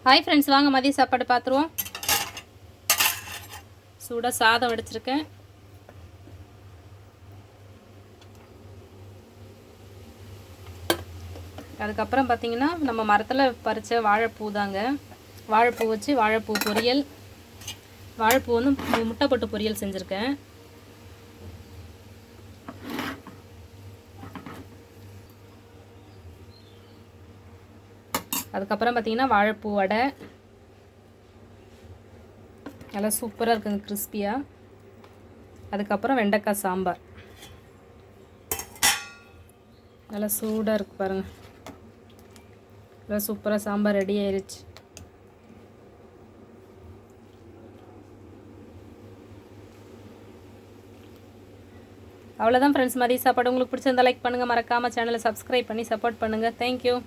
Hi friends, வாங்க மதிய சாப்பாடு பார்த்துருவோம். சூடாக சாதம் வடிச்சிருக்கேன். அதுக்கப்புறம் பார்த்திங்கன்னா நம்ம மரத்தில் பறித்த வாழைப்பூ தாங்க. வாழைப்பூ வச்சு வாழைப்பூ பொரியல், வாழைப்பூ வந்து முட்டை போட்டு பொரியல் செஞ்சுருக்கேன். அதுக்கப்புறம் பார்த்திங்கன்னா வாழைப்பூ வடை நல்லா சூப்பராக இருக்குங்க, கிறிஸ்பியாக. அதுக்கப்புறம் வெண்டைக்காய் சாம்பார் நல்லா சூடாக இருக்குது பாருங்கள். நல்லா சூப்பராக சாம்பார் ரெடி ஆயிடுச்சு. அவ்வளோதான் ஃப்ரெண்ட்ஸ், மதிய சாப்பாடு. உங்களுக்கு பிடிச்சிருந்தா லைக் பண்ணுங்கள், மறக்காமல் சேனலை சப்ஸ்கிரைப் பண்ணி சப்போர்ட் பண்ணுங்கள். தேங்க்யூ.